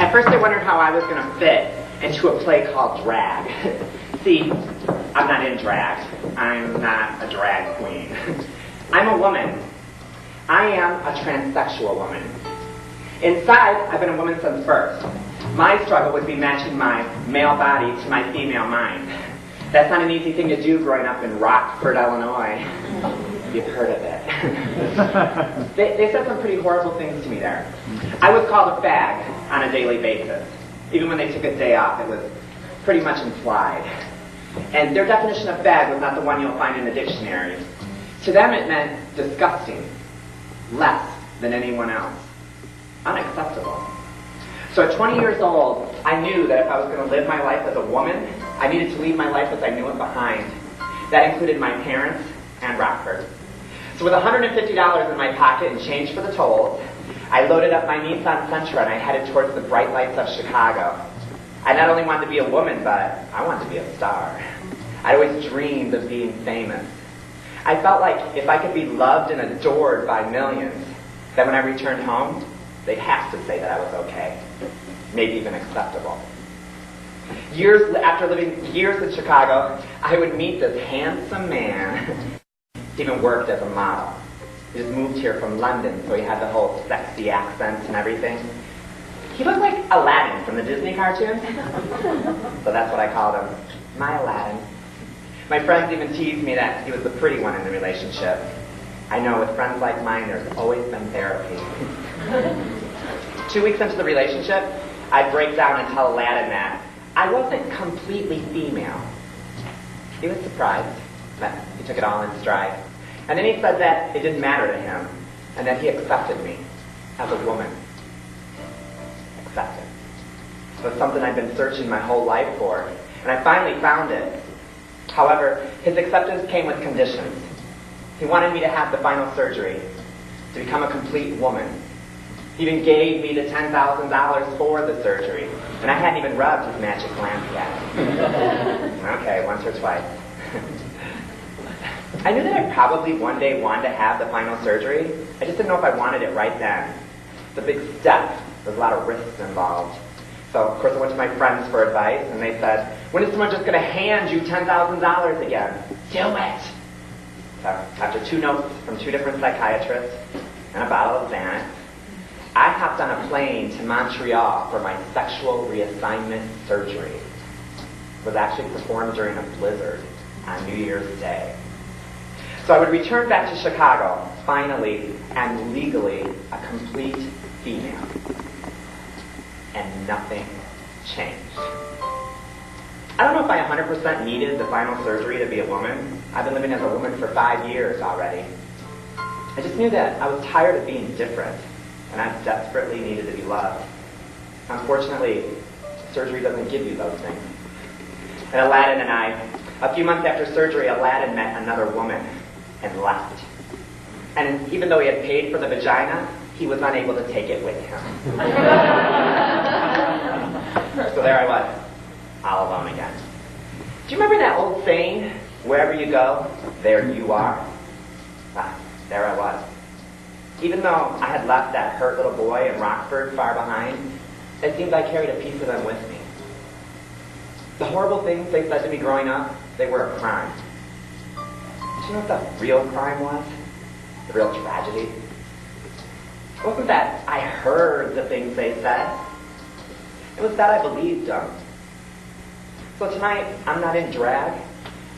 At first I wondered how I was going to fit into a play called drag. See, I'm not in drag. I'm not a drag queen. I'm a woman. I am a transsexual woman. Inside, I've been a woman since birth. My struggle would be matching my male body to my female mind. That's not an easy thing to do growing up in Rockford, Illinois. You've heard of it. They said some pretty horrible things to me there. I was called a fag on a daily basis. Even when they took a day off, it was pretty much implied. And their definition of fag was not the one you'll find in the dictionary. To them it meant disgusting, less than anyone else, unacceptable. So at 20 years old, I knew that if I was going to live my life as a woman, I needed to leave my life as I knew it behind. That included my parents and Rockford. So with $150 in my pocket and change for the tolls, I loaded up my Nissan Sentra and I headed towards the bright lights of Chicago. I not only wanted to be a woman, but I wanted to be a star. I'd always dreamed of being famous. I felt like if I could be loved and adored by millions, that when I returned home, they'd have to say that I was okay, maybe even acceptable. Years after living years in Chicago, I would meet this handsome man. He even worked as a model. He just moved here from London, so he had the whole sexy accent and everything. He looked like Aladdin from the Disney cartoon. So that's what I called him, my Aladdin. My friends even teased me that he was the pretty one in the relationship. I know, with friends like mine, there's always been therapy. 2 weeks into the relationship, I'd break down and tell Aladdin that I wasn't completely female. He was surprised, but he took it all in stride. And then he said that it didn't matter to him, and that he accepted me as a woman. Accepted. It was something I'd been searching my whole life for, and I finally found it. However, his acceptance came with conditions. He wanted me to have the final surgery, to become a complete woman. He even gave me the $10,000 for the surgery, and I hadn't even rubbed his magic lamp yet. Okay, once or twice. I knew that I probably one day wanted to have the final surgery. I just didn't know if I wanted it right then. It's a big step. There's a lot of risks involved. So, of course, I went to my friends for advice, and they said, when is someone just going to hand you $10,000 again? Do it! So, after 2 notes from 2 different psychiatrists and a bottle of Xanax, I hopped on a plane to Montreal for my sexual reassignment surgery. It was actually performed during a blizzard on New Year's Day. So I would return back to Chicago, finally and legally a complete female. And nothing changed. I don't know if I 100% needed the final surgery to be a woman. I've been living as a woman for 5 years already. I just knew that I was tired of being different, and I desperately needed to be loved. Unfortunately, surgery doesn't give you those things. And Aladdin and I, a few months after surgery, Aladdin met another woman and left. And even though he had paid for the vagina, he was unable to take it with him. So there I was, all alone again. Do you remember that old saying, wherever you go, there you are? There I was. Even though I had left that hurt little boy in Rockford far behind, it seemed I carried a piece of them with me. The horrible things they said to me growing up, they were a crime. Do you know what the real crime was? The real tragedy? It wasn't that I heard the things they said. It was that I believed them. So tonight, I'm not in drag,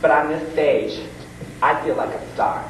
but on this stage, I feel like a star.